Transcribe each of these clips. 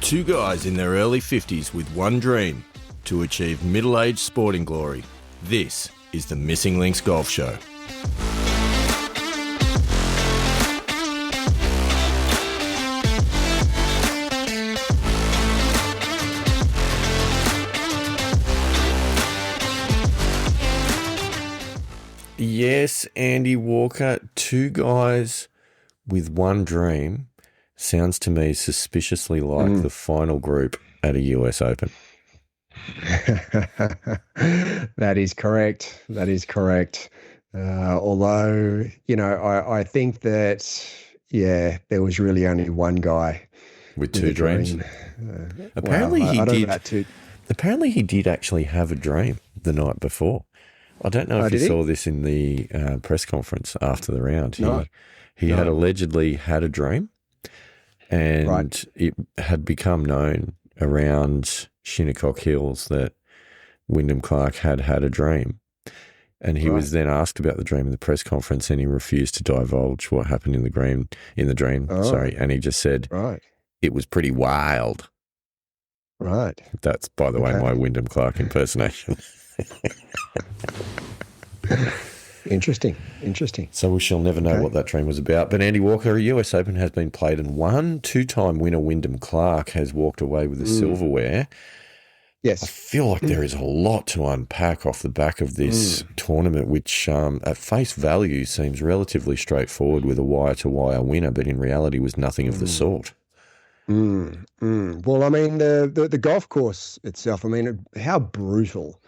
Two guys in their early 50s with one dream: to achieve middle-aged sporting glory. This is the Missing Links Golf Show. Yes, Andy Walker, two guys with one dream. Sounds to me suspiciously like the final group at a US Open. That is correct. That is correct. Although, I think that, there was really only one guy with two dreams. Apparently he did actually have a dream the night before. I don't know if you saw this in the press conference after the round. He had allegedly had a dream, and it had become known around Shinnecock Hills that Wyndham Clark had had a dream. And he was then asked about the dream in the press conference, and he refused to divulge what happened in the dream. And he just said, it was pretty wild. Right. That's, by the way, my Wyndham Clark impersonation. Interesting. So we shall never know what that dream was about. But Andy Walker, a US Open has been played and won. Two-time winner Wyndham Clark has walked away with the silverware. Yes. I feel like there is a lot to unpack off the back of this tournament, which at face value seems relatively straightforward with a wire-to-wire winner, but in reality was nothing of the sort. Well, I mean, the golf course itself, I mean, how brutal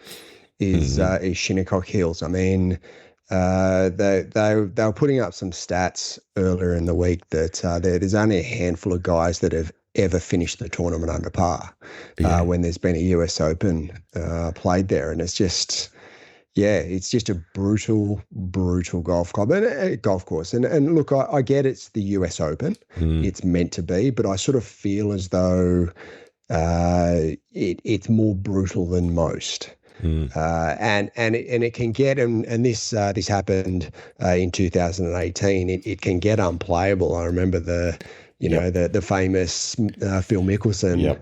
is Shinnecock Hills? I mean, they were putting up some stats earlier in the week that there's only a handful of guys that have ever finished the tournament under par when there's been a US Open played there. And it's just a brutal golf club and golf course. And look, I get it's the US Open. It's meant to be, but I sort of feel as though it's more brutal than most. And it can get, and this happened in 2018. It can get unplayable. I remember the famous Phil Mickelson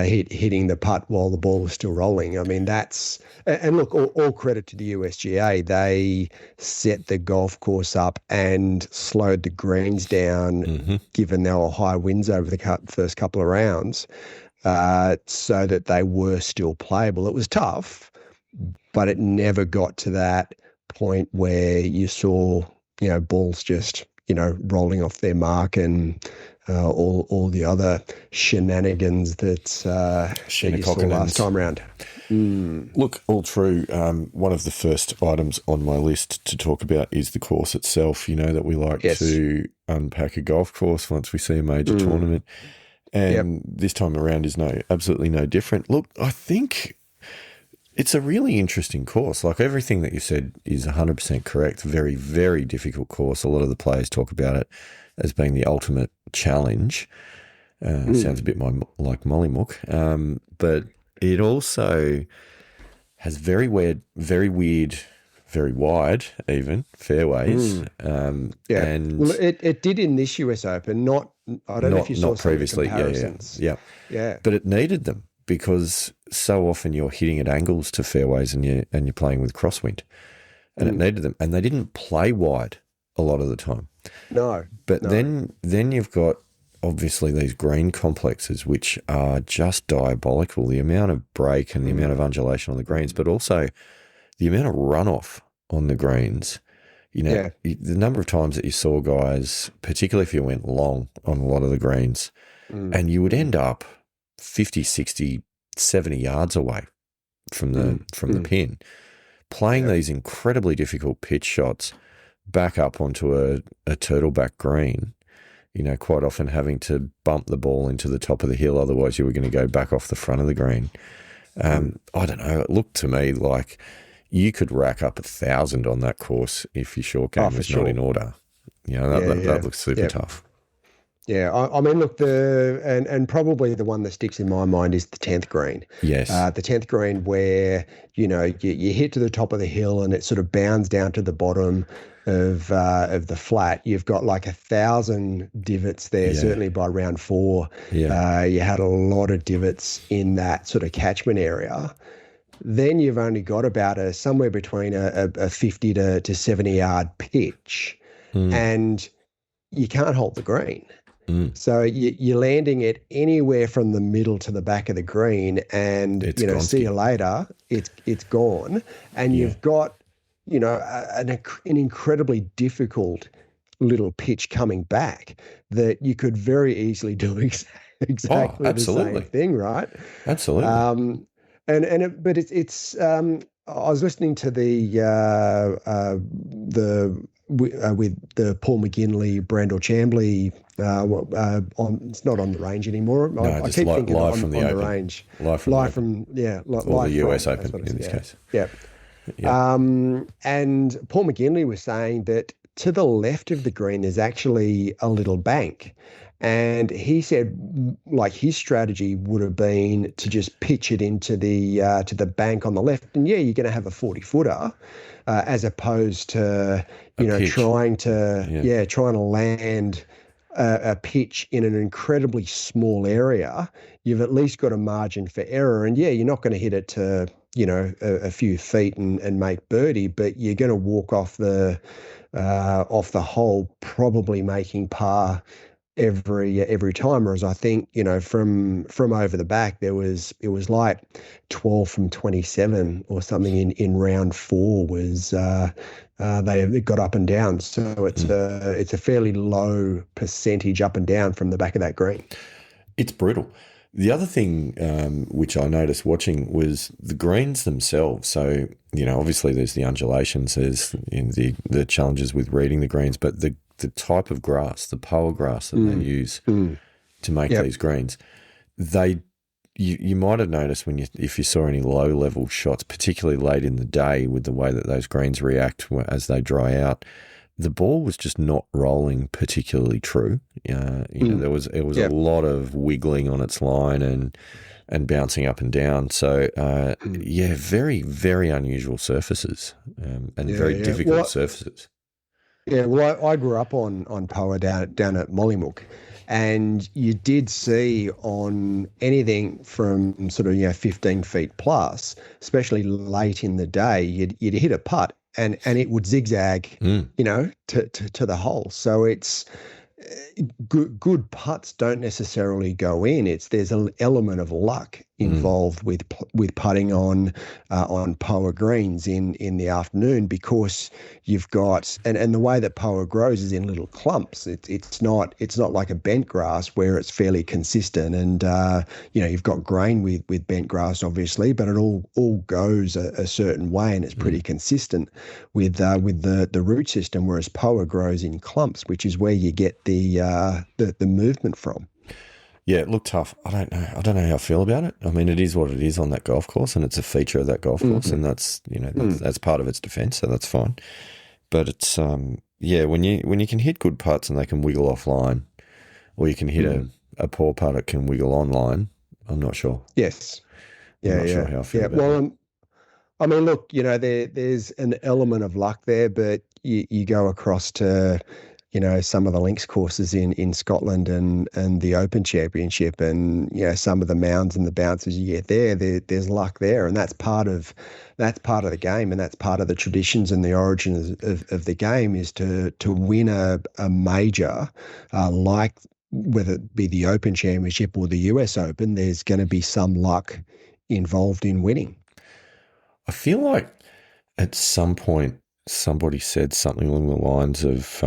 hitting the putt while the ball was still rolling. I mean, and look, all credit to the USGA. They set the golf course up and slowed the greens down, given there were high winds over the first couple of rounds, so that they were still playable. It was tough, but it never got to that point where you saw, balls just, rolling off their mark and all the other shenanigans that you saw last time around. Look, all true. One of the first items on my list to talk about is the course itself. You know that we like to unpack a golf course once we see a major tournament. And this time around is absolutely no different. Look, I think it's a really interesting course. Like everything that you said is 100% correct. Very, very difficult course. A lot of the players talk about it as being the ultimate challenge. Sounds a bit like Mollymook. But it also has very weird, very wide even fairways. And well, it did in this US Open. I don't know if you saw previously. Yeah. But it needed them because so often you're hitting at angles to fairways and you're playing with crosswind, and it needed them. And they didn't play wide a lot of the time. No. Then you've got obviously these green complexes, which are just diabolical. The amount of break and the amount of undulation on the greens, but also the amount of runoff on the greens. The number of times that you saw guys, particularly if you went long on a lot of the greens, and you would end up 50, 60, 70 yards away from the pin, playing these incredibly difficult pitch shots back up onto a turtleback green, quite often having to bump the ball into the top of the hill, otherwise you were going to go back off the front of the green. I don't know, it looked to me like you could rack up 1,000 on that course if your short game was not in order. That looks super tough. Yeah, I mean, look, and probably the one that sticks in my mind is the 10th green. Yes. The 10th green where, you hit to the top of the hill and it sort of bounds down to the bottom of the flat. You've got like 1,000 divots there, Yeah. certainly by round four. Yeah. You had a lot of divots in that sort of catchment area. Then you've only got about somewhere between a 50 to 70 yard pitch, Mm. and you can't hold the green. Mm. So you're landing it anywhere from the middle to the back of the green, and It's see you gonski. later. It's gone, and Yeah. you've got an incredibly difficult little pitch coming back that you could very easily do Oh, exactly the same absolutely. thing, right? Absolutely. Um, but it's I was listening to with the Paul McGinley, Brandel Chambly. It's not on the range anymore. No, I just keep thinking live from the on the Open. range, Live from the Open. Or the live from. US That's Open what in it's, this case. yeah. Yeah. And Paul McGinley was saying that to the left of the green, there's actually a little bank. And he said, like, his strategy would have been to just pitch it into to the bank on the left. And yeah, you're going to have a 40-footer, as opposed to, Pitch. trying Yeah. to land a pitch in an incredibly small area. You've at least got a margin for error. And yeah, you're not going to hit it to, a few feet and make birdie, but you're going to walk off the hole, probably making par every time. Whereas I think, from over the back, it was like 12 from 27 or something in round four was they got up and down. So it's a fairly low percentage up and down from the back of that green. It's brutal. The other thing which I noticed watching was the greens themselves. So, obviously there's the undulations, there's the challenges with reading the greens, but the type of grass, the Poa grass that they use to make these greens, you might have noticed if you saw any low level shots, particularly late in the day, with the way that those greens react as they dry out, the ball was just not rolling particularly true. There was a lot of wiggling on its line and bouncing up and down. So very, very unusual surfaces and very difficult surfaces. Yeah, well, I grew up on Poa down at Mollymook, and you did see on anything from sort of 15 feet plus, especially late in the day, you'd hit a putt and it would zigzag, to the hole. So it's good putts don't necessarily go in. There's an element of luck involved with putting on Poa greens in the afternoon, because you've got and the way that Poa grows is in little clumps. It's not like a bent grass where it's fairly consistent, and you've got grain with bent grass obviously, but it all goes a certain way, and it's pretty consistent with the root system, whereas Poa grows in clumps, which is where you get the movement from. Yeah, it looked tough. I don't know how I feel about it. I mean, it is what it is on that golf course, and it's a feature of that golf course, and that's that's part of its defence, so that's fine. But it's when you can hit good putts and they can wiggle offline, or you can hit a poor putt that can wiggle online, I'm not sure. Yes. I'm not sure how I feel about it. I mean, look, there's an element of luck there, but you go across to some of the links courses in Scotland and the Open Championship, and some of the mounds and the bounces you get there's luck there, and that's part of the game, and that's part of the traditions and the origins of the game, is to win a major, like whether it be the Open Championship or the US Open. There's going to be some luck involved in winning. I feel like at some point somebody said something along the lines of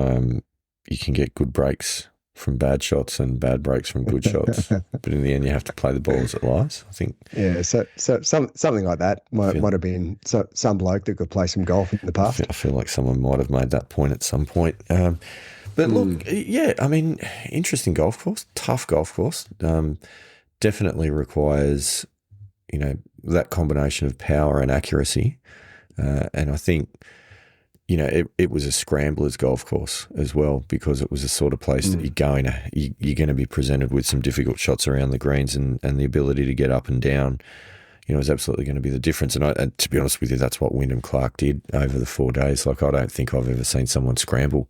you can get good breaks from bad shots and bad breaks from good shots, but in the end you have to play the ball as it lies, I think. Yeah, so something like that might have been some bloke that could play some golf in the past. I feel like someone might have made that point at some point. But look, I mean, interesting golf course, tough golf course. Definitely requires, that combination of power and accuracy. And I think it was a scrambler's golf course as well, because it was a sort of place that you're going to be presented with some difficult shots around the greens, and the ability to get up and down, is absolutely going to be the difference. And to be honest with you, that's what Wyndham Clark did over the 4 days. Like, I don't think I've ever seen someone scramble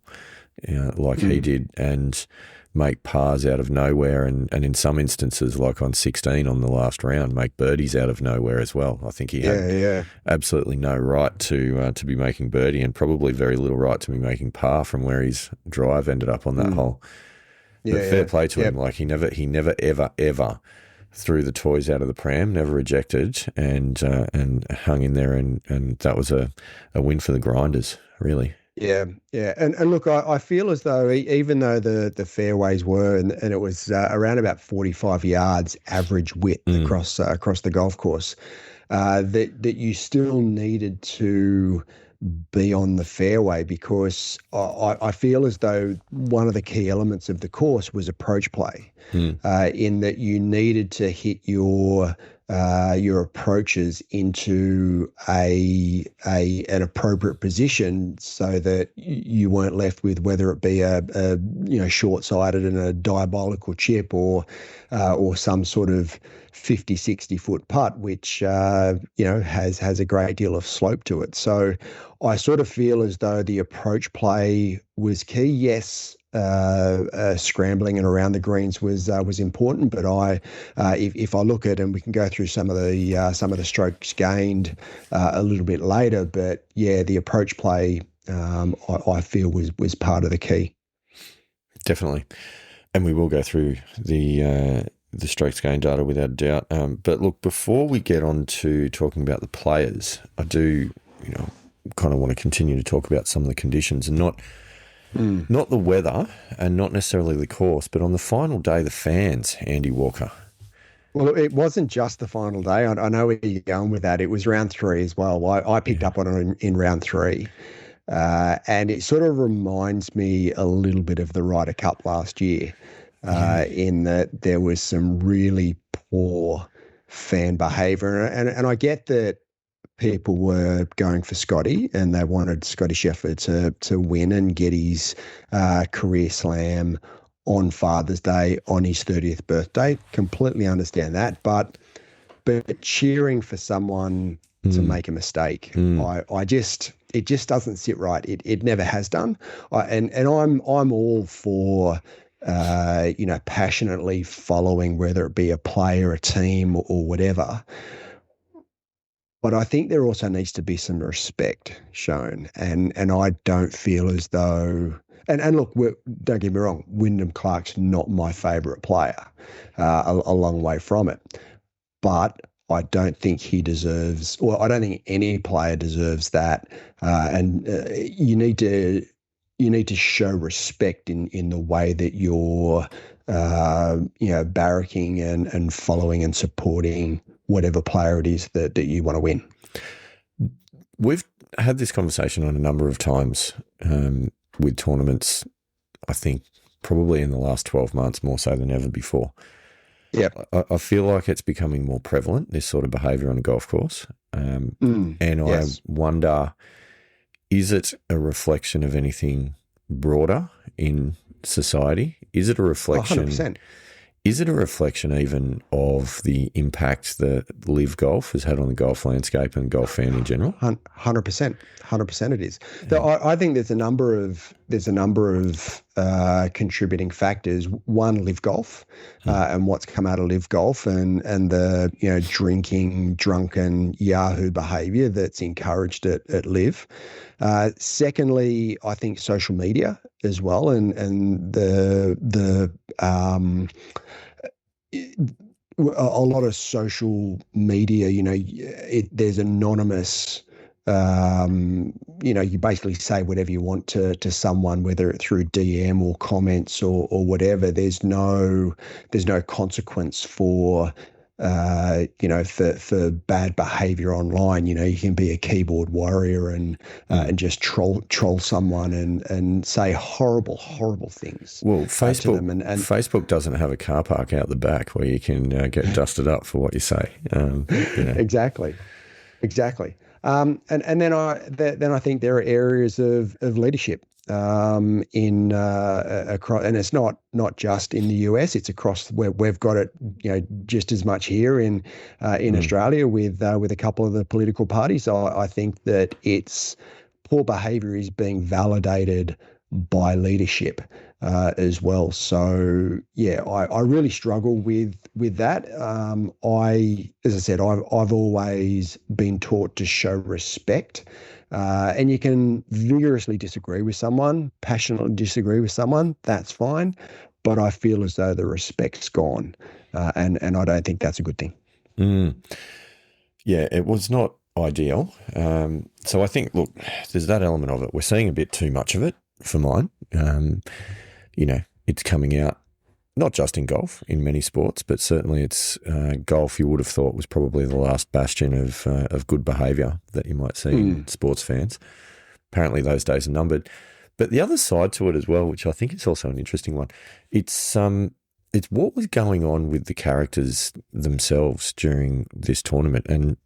like he did, and make pars out of nowhere, and in some instances, like on 16 on the last round, make birdies out of nowhere as well. I think he had absolutely no right to be making birdie, and probably very little right to be making par from where his drive ended up on that hole. But fair play to him. Like, he never ever threw the toys out of the pram, never rejected, and hung in there, and that was a win for the grinders, really. Yeah. And look, I feel as though even though the fairways were, and it was around about 45 yards average width across the golf course, that you still needed to be on the fairway, because I feel as though one of the key elements of the course was approach play, in that you needed to hit your approaches into an appropriate position, so that you weren't left with whether it be a short-sighted and a diabolical chip, or some sort of 50, 60-foot putt, which has a great deal of slope to it. So I sort of feel as though the approach play was key. Yes, scrambling and around the greens was important, but if I look at, and we can go through some of the strokes gained a little bit later, but yeah, the approach play I feel was part of the key. Definitely, and we will go through the strokes gained data without a doubt. But look, before we get on to talking about the players, I do kind of want to continue to talk about some of the conditions, and not the weather, and not necessarily the course, but on the final day, the fans, Andy Walker. Well, it wasn't just the final day. I know where you're going with that. It was round 3 as well. I picked up on it in round 3. And it sort of reminds me a little bit of the Ryder Cup last year, in that there was some really poor fan behaviour. And I get that people were going for Scotty, and they wanted Scotty Scheffler to win and get his career slam on Father's Day, on his 30th birthday. Completely understand that, but cheering for someone to make a mistake, it just doesn't sit right. It never has done. And I'm all for passionately following, whether it be a player, a team, or whatever. But I think there also needs to be some respect shown, and I don't feel as though. And look, don't get me wrong, Wyndham Clark's not my favourite player, a long way from it. But I don't think he deserves, or I don't think any player deserves that. And you need to show respect in the way that you're, barracking and following and supporting whatever player it is that you want to win. We've had this conversation on a number of times with tournaments, I think probably in the last 12 months, more so than ever before. Yeah, I feel like it's becoming more prevalent, this sort of behaviour on a golf course. And yes. I wonder, is it a reflection of anything broader in society? Is it a reflection? 100%. Is it a reflection even of the impact that live golf has had on the golf landscape and golf fan in general? 100%. It is. Yeah. I think there's a number of contributing factors. One, live golf, and what's come out of live golf, and the drinking, drunken Yahoo behaviour that's encouraged at live. Secondly, I think social media as well, and a lot of social media. There's anonymous. You basically say whatever you want to someone, whether it's through DM or comments or whatever. There's no consequence for for bad behavior online. You can be a keyboard warrior and just troll someone and say horrible things. Well, Facebook to them and Facebook doesn't have a car park out the back where you can get dusted up for what you say. Exactly. And then I think there are areas of leadership in across, and it's not just in the US. It's across where we've got it, just as much here in Australia with a couple of the political parties. So I think that it's poor behaviour is being validated by leadership as well. So yeah, I really struggle with that. As I said, I've always been taught to show respect, and you can vigorously disagree with someone, passionately disagree with someone. That's fine, but I feel as though the respect's gone, and I don't think that's a good thing. Yeah, it was not ideal. So I think, look, there's that element of it. We're seeing a bit too much of it for mine. It's coming out not just in golf, in many sports, but certainly it's golf. You would have thought was probably the last bastion of good behaviour that you might see in sports fans. Apparently, those days are numbered. But the other side to it as well, which I think is also an interesting one, it's what was going on with the characters themselves during this tournament, and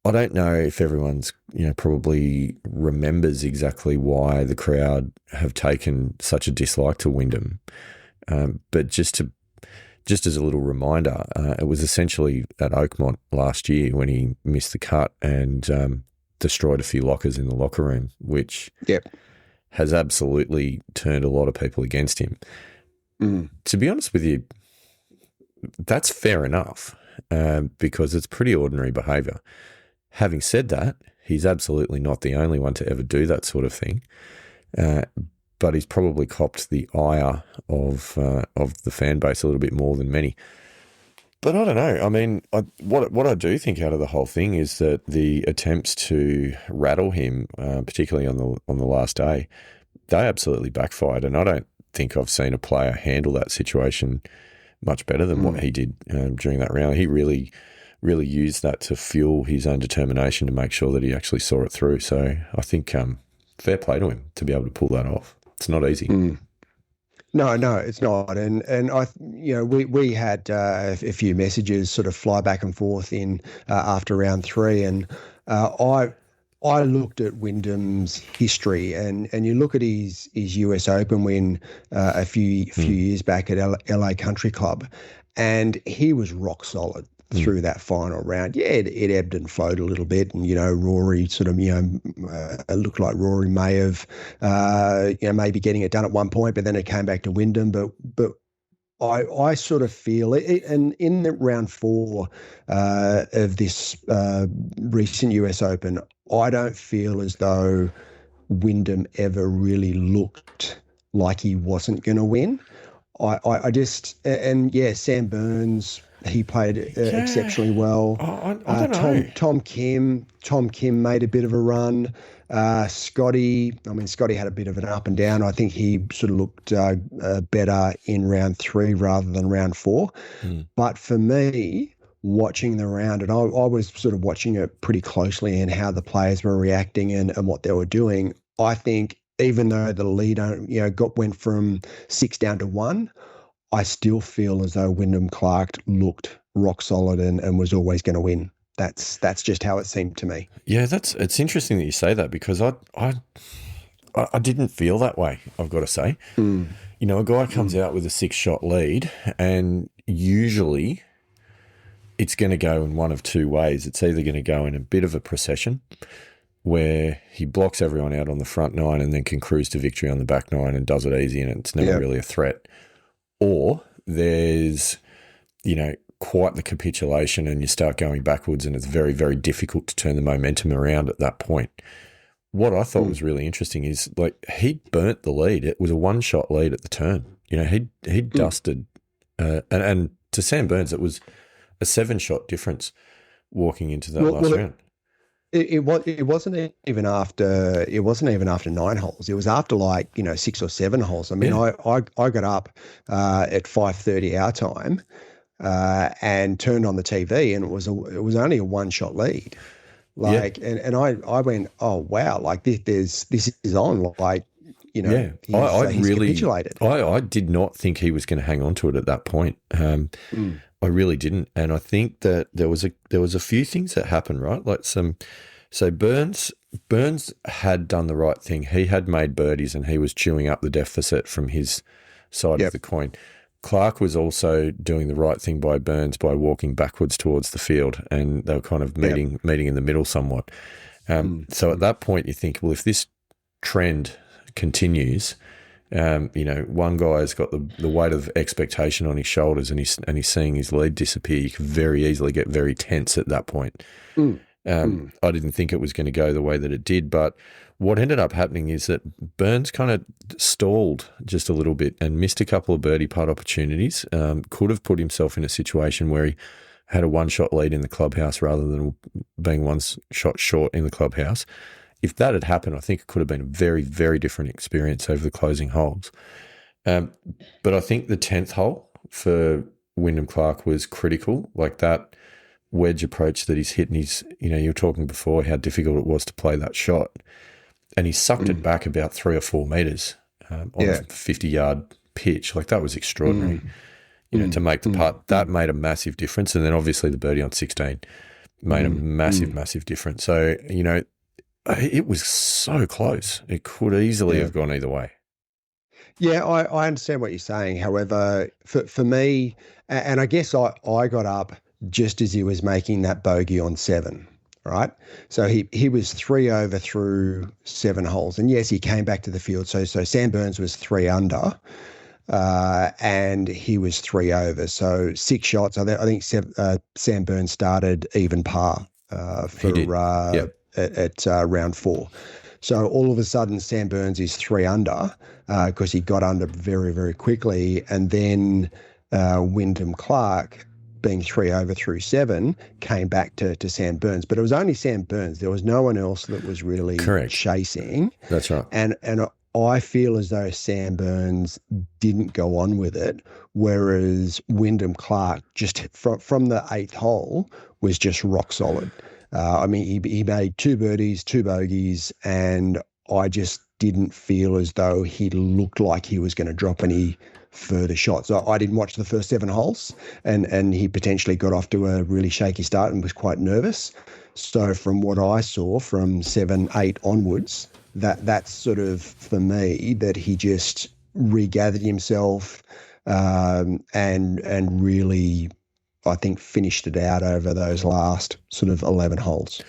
I don't know if everyone's, probably remembers exactly why the crowd have taken such a dislike to Wyndham. But just as a little reminder, it was essentially at Oakmont last year when he missed the cut and destroyed a few lockers in the locker room, which has absolutely turned a lot of people against him. To be honest with you, that's fair enough because it's pretty ordinary behaviour. Having said that, he's absolutely not the only one to ever do that sort of thing, but he's probably copped the ire of the fan base a little bit more than many. But I don't know. I mean, what I do think out of the whole thing is that the attempts to rattle him, particularly on the last day, they absolutely backfired, and I don't think I've seen a player handle that situation much better than what he did during that round. He really used that to fuel his own determination to make sure that he actually saw it through. So I think fair play to him to be able to pull that off. It's not easy. No, it's not. And I, we had a few messages sort of fly back and forth in after round 3, and I looked at Wyndham's history, and you look at his US Open win a few years back at LA Country Club, and he was rock solid through that final round. Yeah, it ebbed and flowed a little bit, and Rory sort of it looked like Rory may have maybe getting it done at one point, but then it came back to Wyndham. But I sort of feel it, and in the round 4 of this recent US Open, I don't feel as though Wyndham ever really looked like he wasn't going to win. I just, and yeah, Sam Burns, he played exceptionally well. I don't know. Tom Kim made a bit of a run. Scotty had a bit of an up and down. I think he sort of looked better in round 3 rather than round 4. But for me, watching the round, and I was sort of watching it pretty closely and how the players were reacting and what they were doing, I think even though the lead went from 6 down to 1, I still feel as though Wyndham Clark looked rock solid and was always going to win. That's just how it seemed to me. Yeah, it's interesting that you say that, because I didn't feel that way, I've got to say. A guy comes out with a 6-shot lead, and usually it's going to go in one of two ways. It's either going to go in a bit of a procession where he blocks everyone out on the front 9 and then can cruise to victory on the back 9 and does it easy, and it's never really a threat. Or there's, quite the capitulation, and you start going backwards, and it's very, very difficult to turn the momentum around at that point. What I thought was really interesting is, he burnt the lead. It was a 1-shot lead at the turn. He dusted, and to Sam Burns, it was a 7-shot difference walking into that last round. It wasn't even after 9 holes. It was after 6 or 7 holes. I mean, I got up at 5:30 our time and turned on the TV, and it was only a 1-shot lead. And I went, oh wow, this is on. He's really capitulated. I did not think he was going to hang on to it at that point. I really didn't, and I think that there was a few things that happened, right? Like so Burns had done the right thing. He had made birdies, and he was chewing up the deficit from his side of the coin. Clark was also doing the right thing by Burns by walking backwards towards the field, and they were kind of meeting in the middle somewhat. So at that point, you think, well, if this trend continues, one guy has got the weight of expectation on his shoulders, and he's seeing his lead disappear. You can very easily get very tense at that point. I didn't think it was going to go the way that it did, but what ended up happening is that Burns kind of stalled just a little bit and missed a couple of birdie putt opportunities. Could have put himself in a situation where he had a one-shot lead in the clubhouse rather than being one shot short in the clubhouse. If that had happened, I think it could have been a very, very different experience over the closing holes. But I think the 10th hole for Wyndham Clark was critical, like that wedge approach that he's hit. And you were talking before how difficult it was to play that shot. And he sucked it back about 3 or 4 metres on a 50-yard pitch. Like, that was extraordinary. To make the putt, that made a massive difference. And then obviously the birdie on 16 made a massive, massive difference. So, it was so close. It could easily have gone either way. Yeah, I understand what you're saying. However, for me, and I guess I got up just as he was making that bogey on 7, right? So he was 3 over through 7 holes. And yes, he came back to the field. So Sam Burns was 3 under. And he was 3 over. So 6 shots. I think Sam Burns started even par at round 4. So all of a sudden, Sam Burns is 3 under because he got under very, very quickly. And then Wyndham Clark, being 3 over through 7, came back to Sam Burns. But it was only Sam Burns. There was no one else that was really chasing. That's right. And I feel as though Sam Burns didn't go on with it, whereas Wyndham Clark, just from the 8th hole, was just rock solid. He made 2 birdies, 2 bogeys, and I just didn't feel as though he looked like he was going to drop any further shots. I didn't watch the first 7 holes, and he potentially got off to a really shaky start and was quite nervous. So from what I saw from 7, 8 onwards, that's sort of, for me, that he just regathered himself and really, I think, finished it out over those last sort of 11 holes.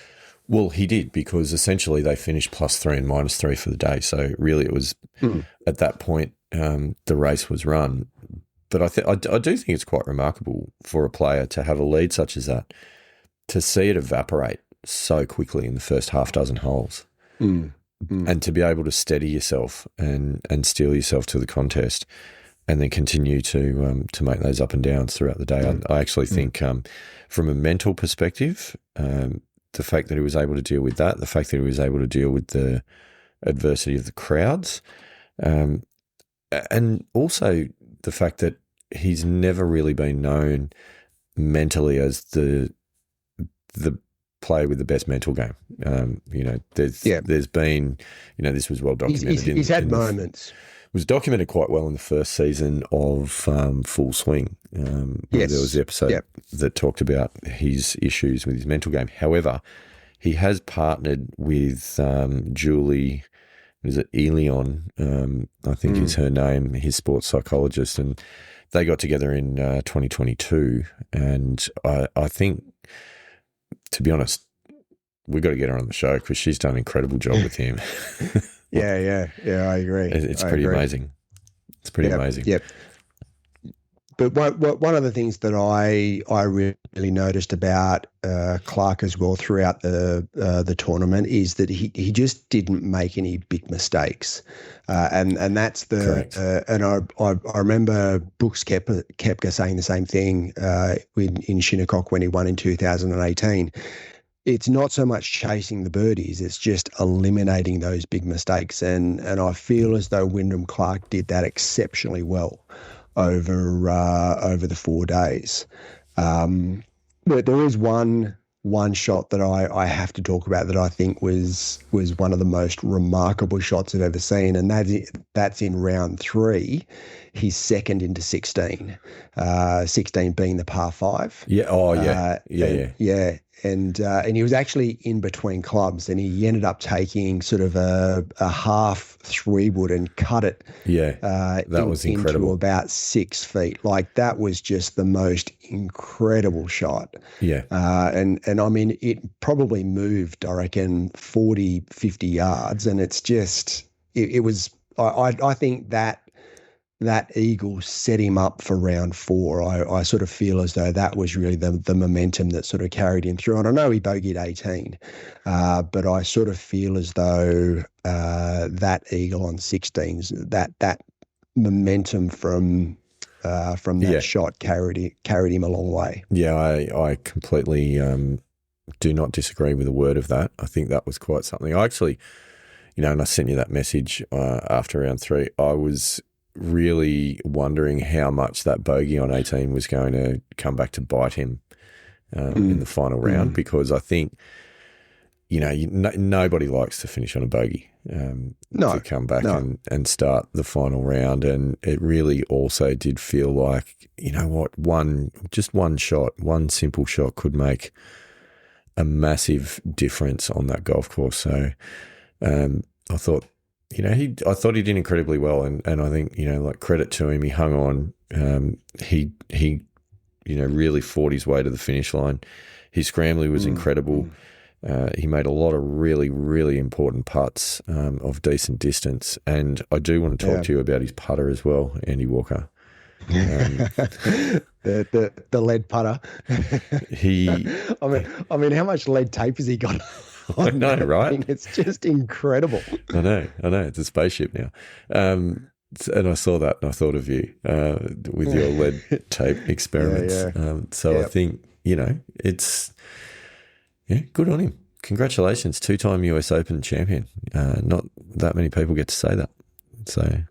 Well, he did, because essentially they finished +3 and -3 for the day. So really it was at that point the race was run. But I do think it's quite remarkable for a player to have a lead such as that, to see it evaporate so quickly in the first half dozen holes. And to be able to steady yourself and steel yourself to the contest, and then continue to make those up and downs throughout the day. I actually think from a mental perspective, the fact that he was able to deal with that, the fact that he was able to deal with the adversity of the crowds, and also the fact that he's never really been known mentally as the player with the best mental game. There's been, this was well documented. He's had moments. It was documented quite well in the first season of Full Swing. There was the episode that talked about his issues with his mental game. However, he has partnered with Julie, is it Elion? I think is her name, his sports psychologist, and they got together in 2022. And I think, to be honest, we've got to get her on the show because she's done an incredible job with him. Yeah, I agree. It's pretty amazing. It's pretty amazing. Yep. But one of the things that I really noticed about Clark as well throughout the tournament is that he just didn't make any big mistakes, and that's and I remember Brooks Koepka saying the same thing in Shinnecock when he won in 2018. It's not so much chasing the birdies; it's just eliminating those big mistakes, and I feel as though Wyndham Clark did that exceptionally well over the 4 days. But there is one one shot that I have to talk about that I think was one of the most remarkable shots I've ever seen, and that's in round 3, his second into 16, 16 being the par 5. Yeah. Oh, yeah. Yeah. And he was actually in between clubs, and he ended up taking sort of a half 3-wood and cut it. Yeah, that was incredible. Into about 6 feet. Like, that was just the most incredible shot. Yeah. And I mean, it probably moved, I reckon, 40, 50 yards, and it's just it was. I think that eagle set him up for round 4. I sort of feel as though that was really the momentum that sort of carried him through. And I know he bogeyed 18, but I sort of feel as though that eagle on 16s, that momentum from that shot carried him a long way. Yeah, I completely do not disagree with a word of that. I think that was quite something. I actually, and I sent you that message after round 3. I was really wondering how much that bogey on 18 was going to come back to bite him in the final round, because I think, nobody likes to finish on a bogey, to come back and start the final round. And it really also did feel like, one shot, one simple shot could make a massive difference on that golf course. So I thought, I thought he did incredibly well, and I think, credit to him. He hung on. He really fought his way to the finish line. His scrambling was incredible. He made a lot of really, really important putts of decent distance, and I do want to talk to you about his putter as well, Andy Walker. The lead putter. I mean, how much lead tape has he got? I know, right? It's just incredible. I know. It's a spaceship now. And I saw that and I thought of you with your lead tape experiments. I think, it's good on him. Congratulations, 2-time US Open champion. Not that many people get to say that. So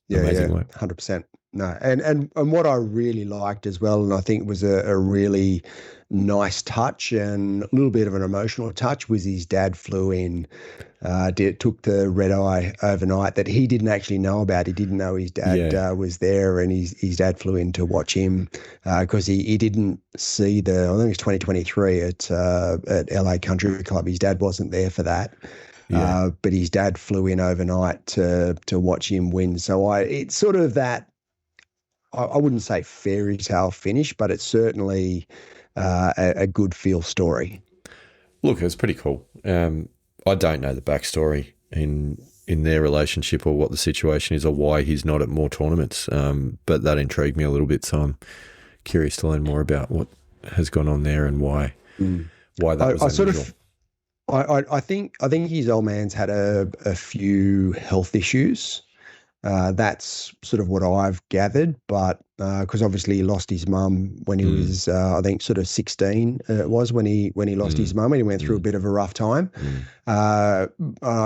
amazing work. 100%. No, and what I really liked as well, and I think was a really nice touch and a little bit of an emotional touch, was his dad flew in, took the red eye overnight that he didn't actually know about. He didn't know his dad was there, and his dad flew in to watch him because he didn't see I think it was 2023 at LA Country Club. His dad wasn't there for that. But his dad flew in overnight to watch him win. So it's sort of that, I wouldn't say fairy tale finish, but it's certainly a good feel story. Look, it was pretty cool. I don't know the backstory in their relationship or what the situation is or why he's not at more tournaments, but that intrigued me a little bit. So I'm curious to learn more about what has gone on there and why that was unusual. I think his old man's had a few health issues. That's sort of what I've gathered, but because obviously he lost his mum when he was, I think, sort of 16. It was when he lost his mum, and he went through a bit of a rough time. I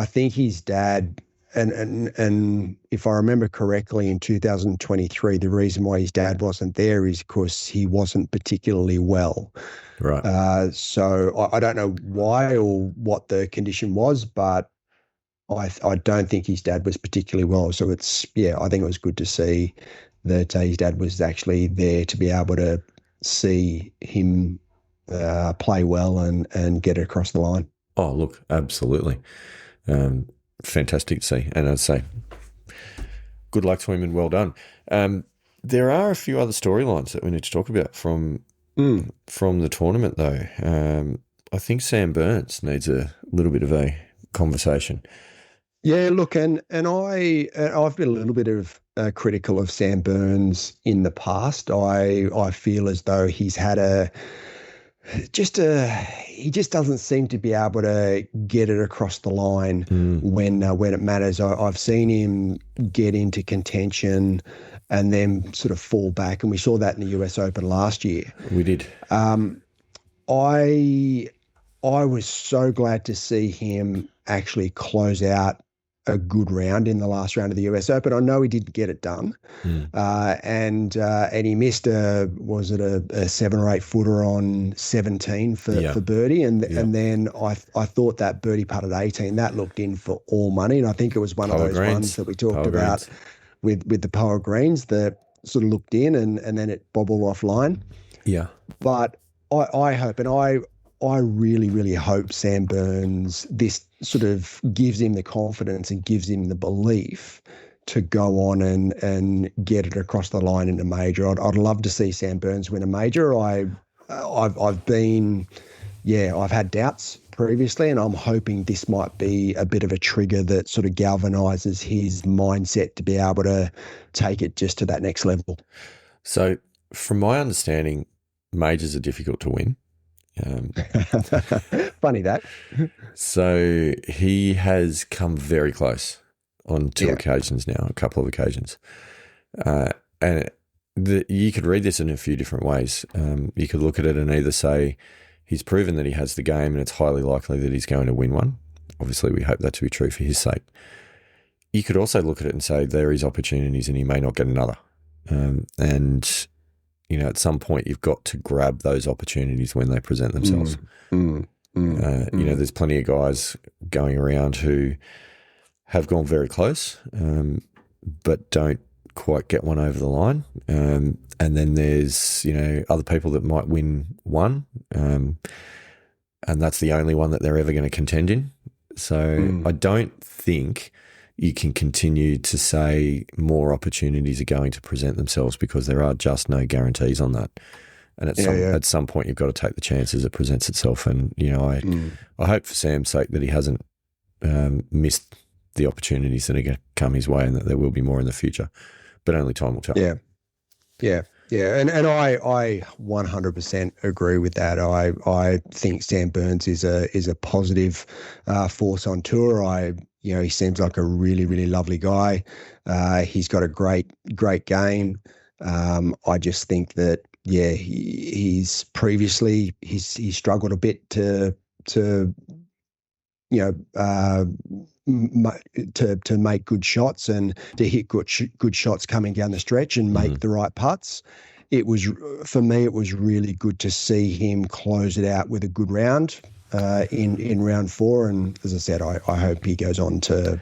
think his dad, and if I remember correctly, in 2023, the reason why his dad wasn't there is because he wasn't particularly well. Right. So I don't know why or what the condition was, but I don't think his dad was particularly well. So I think it was good to see that his dad was actually there to be able to see him play well and get it across the line. Oh, look, absolutely. Fantastic to see. And I'd say good luck to him and well done. There are a few other storylines that we need to talk about from the tournament, though. I think Sam Burns needs a little bit of a conversation. Yeah, look, and I've been a little bit of critical of Sam Burns in the past. I feel as though he's had he just doesn't seem to be able to get it across the line when it matters. I've seen him get into contention and then sort of fall back, and we saw that in the US Open last year. We did. I was so glad to see him actually close out a good round in the last round of the US Open. I know he didn't get it done, and he missed was it a 7 or 8 footer on 17 for birdie, and then I thought that birdie putt at 18 that looked in for all money, and I think it was one of those ones that we talked about with the Poa greens that sort of looked in and then it bobbled offline. Yeah, but I hope, and I really, really hope Sam Burns, this sort of gives him the confidence and gives him the belief to go on and get it across the line in a major. I'd love to see Sam Burns win a major. I've had doubts previously, and I'm hoping this might be a bit of a trigger that sort of galvanizes his mindset to be able to take it just to that next level. So from my understanding, majors are difficult to win. Funny that. So he has come very close on two occasions now, a couple of occasions. And you could read this in a few different ways. You could look at it and either say he's proven that he has the game and it's highly likely that he's going to win one. Obviously, we hope that to be true for his sake. You could also look at it and say there is opportunities and he may not get another. And at some point you've got to grab those opportunities when they present themselves. There's plenty of guys going around who have gone very close, but don't quite get one over the line. And then there's, other people that might win one, and that's the only one that they're ever going to contend in. So I don't think you can continue to say more opportunities are going to present themselves because there are just no guarantees on that. And at some point, you've got to take the chances it presents itself. And, I hope for Sam's sake that he hasn't missed the opportunities that are going to come his way and that there will be more in the future. But only time will tell. Yeah. And I 100% agree with that. I think Sam Burns is a positive force on tour. He seems like a really, really lovely guy. He's got a great game. I just think that, he's previously he's struggled a bit to make good shots and to hit good shots coming down the stretch and make the right putts. For me, it was really good to see him close it out with a good round in round 4. And as I said, I hope he goes on to,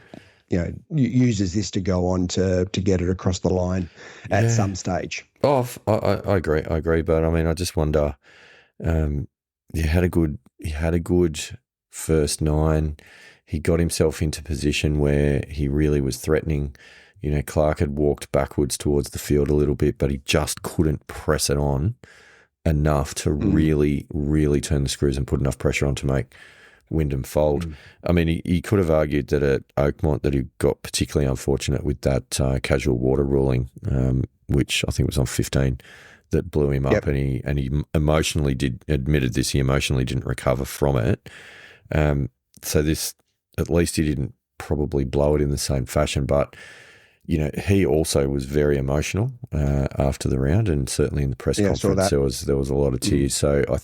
uses this to go on to get it across the line at some stage. Oh, I agree. But I mean, I just wonder, he had a good first 9. He got himself into position where he really was threatening. Clark had walked backwards towards the field a little bit, but he just couldn't press it on enough to really, really turn the screws and put enough pressure on to make Wyndham fold. I mean, he could have argued that at Oakmont that he got particularly unfortunate with that casual water ruling, which I think was on 15, that blew him up, and he emotionally admitted this. He emotionally didn't recover from it. So this, at least he didn't probably blow it in the same fashion, but he also was very emotional after the round, and certainly in the press conference there was a lot of tears. So I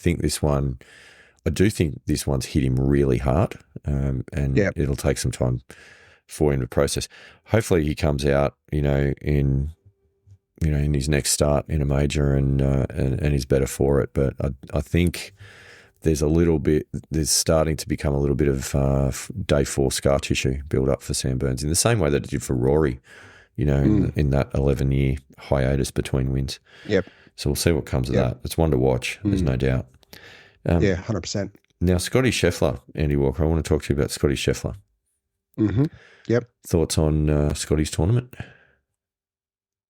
do think this one's hit him really hard, and it'll take some time for him to process. Hopefully he comes out, in his next start in a major and he's better for it. But I think there's starting to become a little bit of day 4 scar tissue build up for Sam Burns in the same way that it did for Rory, in that 11-year hiatus between wins. Yep. So we'll see what comes of that. It's one to watch. There's no doubt. 100%. Now, Scotty Scheffler, Andy Walker, I want to talk to you about Scotty Scheffler. Mm-hmm. Yep. Thoughts on Scotty's tournament?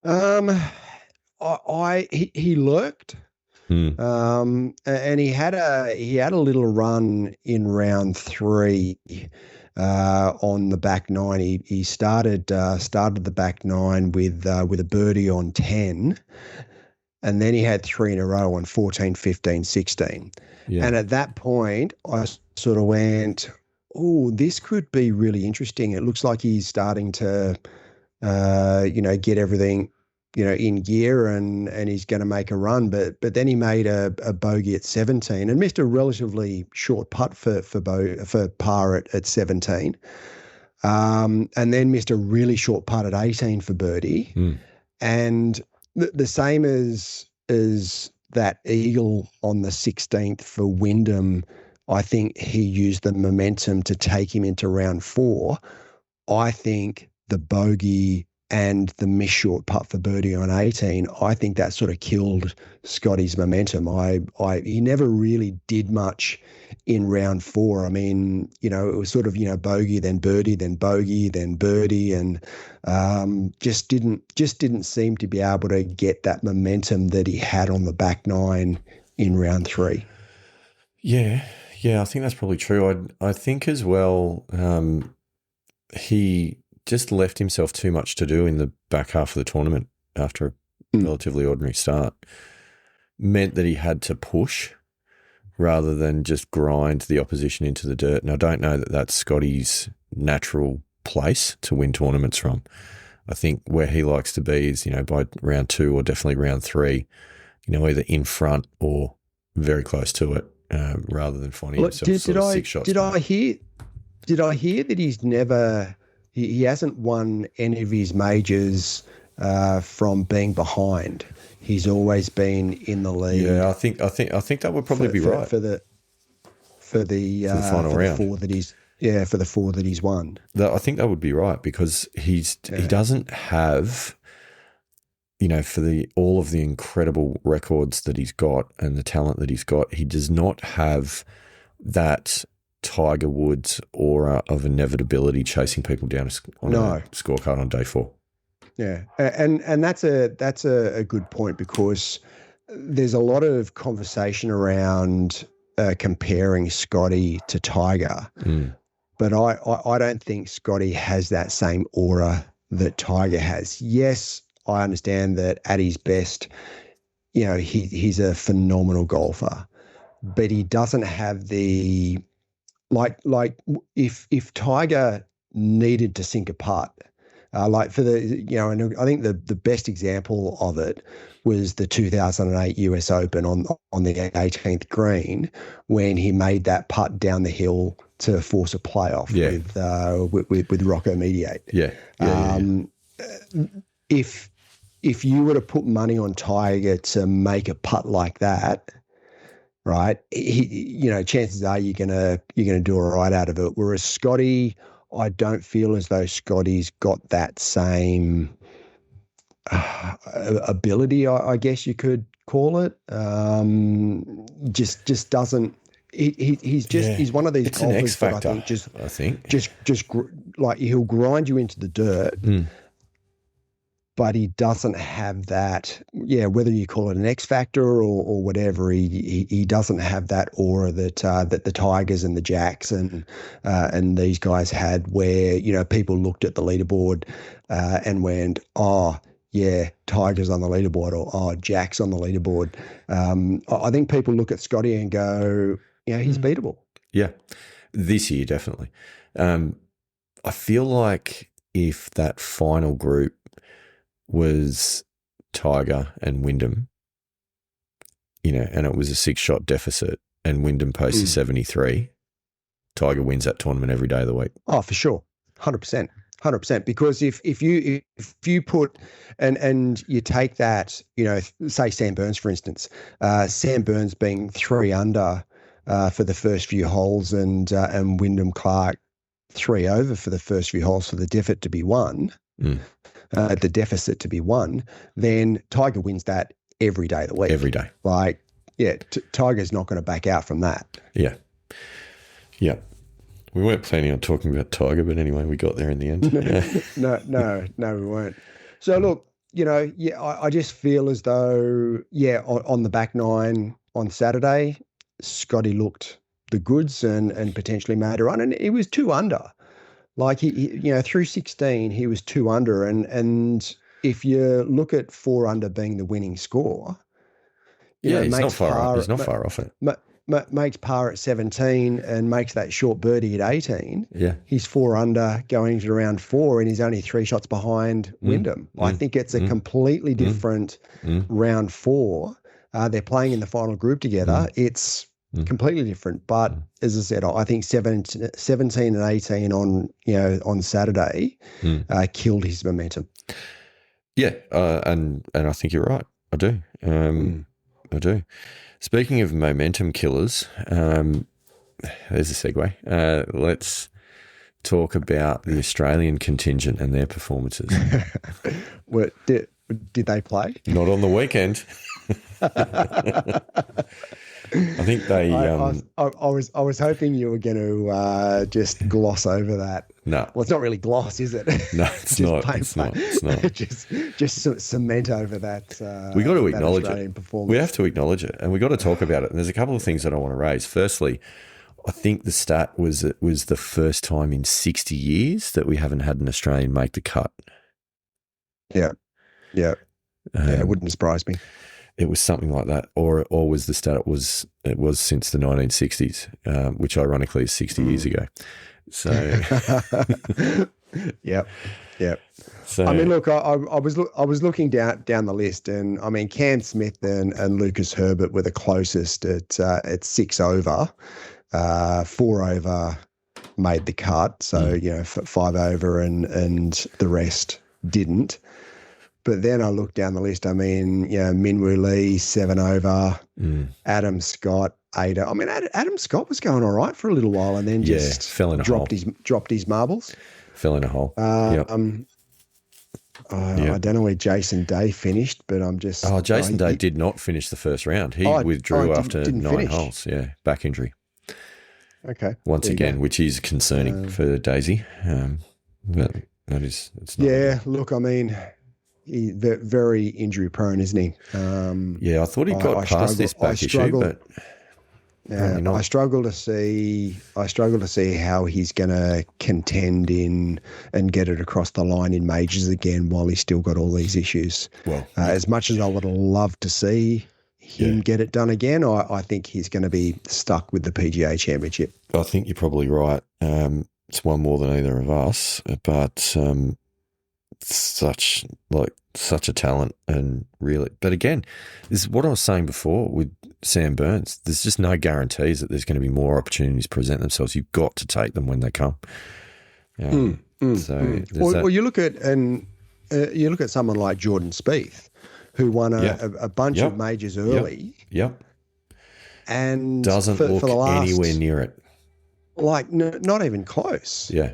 He lurked. And he had a little run in round 3 on the back 9. He started the back 9 with a birdie on 10, and then he had 3 in a row on 14, 15, 16. Yeah. And at that point, I sort of went, "Oh, this could be really interesting." It looks like he's starting to, get everything, in gear, and he's going to make a run. But then he made a bogey at 17 and missed a relatively short putt for par at 17. and then missed a really short putt at 18 for birdie. And the same as that eagle on the 16th for Wyndham, I think he used the momentum to take him into round 4. I think the bogey and the missed short putt for birdie on 18, I think that sort of killed Scotty's momentum. He never really did much in round 4. I mean, it was sort of, bogey, then birdie, then bogey, then birdie, and just didn't seem to be able to get that momentum that he had on the back 9 in round 3. Yeah, I think that's probably true. I think as well, he just left himself too much to do in the back half of the tournament after a relatively ordinary start. Meant that he had to push rather than just grind the opposition into the dirt. And I don't know that that's Scotty's natural place to win tournaments from. I think where he likes to be is, by round 2 or definitely round 3, either in front or very close to it, rather than finding himself 6 shots. Did I hear that he's never... He hasn't won any of his majors from being behind. He's always been in the lead. Yeah, I think that would probably be right for the final round. For the 4 that he's won. I think that would be right because he doesn't have, for all of the incredible records that he's got and the talent that he's got, he does not have that Tiger Woods aura of inevitability chasing people down on a scorecard on day 4. Yeah, and that's a good point because there's a lot of conversation around comparing Scotty to Tiger, but I don't think Scotty has that same aura that Tiger has. Yes, I understand that at his best, he's a phenomenal golfer, but he doesn't have the like if Tiger needed to sink a putt, for the and I think the best example of it was the 2008 US Open on the 18th green when he made that putt down the hill to force a playoff with Rocco Mediate. If you were to put money on Tiger to make a putt like that, right, chances are you're gonna do all right out of it. Whereas Scotty, I don't feel as though Scotty's got that same ability, I guess you could call it. Just doesn't. He's one of these golfers an X factor, that I think like he'll grind you into the dirt. But he doesn't have that, whether you call it an X factor or whatever, he doesn't have that aura that the Tigers and the Jacks and these guys had, where people looked at the leaderboard and went, oh yeah, Tiger's on the leaderboard, or oh, Jack's on the leaderboard. I think people look at Scotty and go, he's beatable. Yeah, this year definitely. I feel like if that final group was Tiger and Wyndham, and it was a 6-shot deficit and Wyndham posted 73, Tiger wins that tournament every day of the week. Oh, for sure. 100%. 100%. Because if you put and you take that, say Sam Burns, for instance, Sam Burns being 3 under for the first few holes and Wyndham Clark 3 over for the first few holes for the deficit to be won. Then Tiger wins that every day of the week. Every day. Tiger's not going to back out from that. Yeah. Yeah. We weren't planning on talking about Tiger, but anyway, we got there in the end. No, we weren't. So look, I just feel as though, on the back 9 on Saturday, Scotty looked the goods and potentially made a run, and he was 2 under. Like he through 16, he was 2 under, and if you look at 4 under being the winning score, he's not far off it. Makes par at 17 and makes that short birdie at 18. Yeah, he's 4 under going into round 4, and he's only 3 shots behind Wyndham. I think it's a completely different round 4. They're playing in the final group together. It's completely different. But as I said, I think 17 and 18 on Saturday killed his momentum. Yeah, and I think you're right. I do. I do. Speaking of momentum killers, there's a segue. Let's talk about the Australian contingent and their performances. Did they play? Not on the weekend. I think they. I was hoping you were going to just gloss over that. No, well, it's not really gloss, is it? No, it's not. It's not. just cement over that. We got to acknowledge Australian it. Performance. We have to acknowledge it, and we got to talk about it. And there's a couple of things that I want to raise. Firstly, I think the stat was it was the first time in 60 years that we haven't had an Australian make the cut. Yeah. It wouldn't surprise me. It was something like that, or was the stat it was since the 1960s, which ironically is 60 years ago. So, yep. So, I mean, look, I was looking down the list, and I mean, Cam Smith and Lucas Herbert were the closest at 6 over, 4 over made the cut. So 5 over, and the rest didn't. But then I looked down the list. I mean, Minwoo Lee 7 over, Adam Scott 8. I mean, Adam Scott was going all right for a little while, and then just fell in a hole. dropped his marbles. Fell in a hole. I don't know where Jason Day finished, but I'm just. Oh, Jason Day did not finish the first round. He withdrew after 9 holes. Yeah, back injury. Okay. Once again, which is concerning for Daisy. But it's not. Yeah. Look, I mean. He's very injury prone, isn't he? I thought he got past this back issue, but I struggle to see how he's going to contend in and get it across the line in majors again while he's still got all these issues. Well, as much as I would love to see him get it done again, I think he's going to be stuck with the PGA Championship. I think you're probably right. It's one more than either of us, but. Such a talent, and really, but again, this is what I was saying before with Sam Burns. There's just no guarantees that there's going to be more opportunities present themselves. You've got to take them when they come. Well, you look at someone like Jordan Spieth, who won a bunch of majors early. Yep. And doesn't look for the last, anywhere near it. Like not even close. Yeah.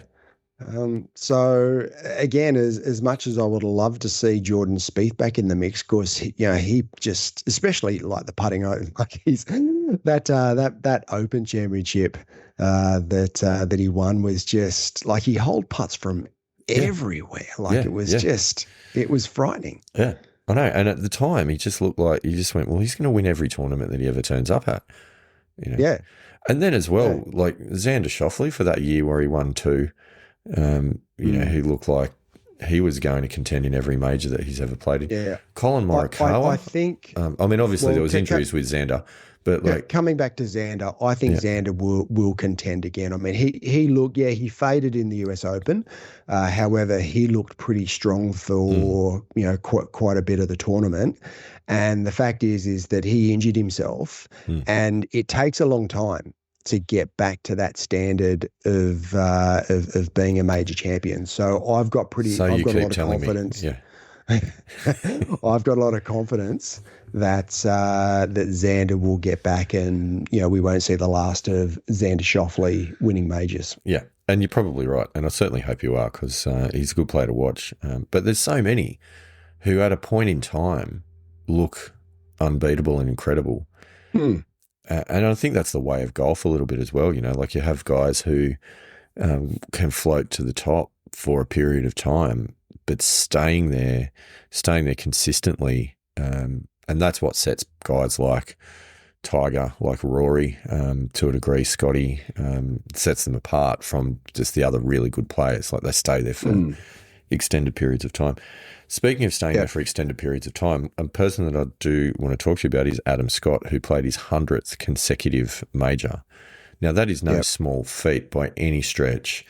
So again, as much as I would love to see Jordan Spieth back in the mix, of course, he just, especially like the putting, like he's that Open Championship that he won was just like he holed putts from everywhere. Like it was it was frightening. Yeah, I know. And at the time, he just looked like he just went, well, he's going to win every tournament that he ever turns up at. Yeah. And then as well, like Xander Schauffele for that year where he won 2. He looked like he was going to contend in every major that he's ever played in. Yeah. Colin Morikawa. I think. Obviously there was injuries with Xander, but coming back to Xander, I think Xander will contend again. I mean, he looked, he faded in the US Open. However, he looked pretty strong for quite a bit of the tournament. And the fact is that he injured himself, and it takes a long time to get back to that standard of being a major champion. So I've got a lot of confidence. I've got a lot of confidence that Xander will get back, and we won't see the last of Xander Schauffele winning majors. Yeah, and you're probably right, and I certainly hope you are, because he's a good player to watch. But there's so many who, at a point in time, look unbeatable and incredible. And I think that's the way of golf a little bit as well. Like you have guys who can float to the top for a period of time, but staying there consistently. And that's what sets guys like Tiger, like Rory, to a degree, Scotty, sets them apart from just the other really good players. Like they stay there for extended periods of time. Speaking of staying there for extended periods of time, a person that I do want to talk to you about is Adam Scott, who played his 100th consecutive major. Now, that is no small feat by any stretch.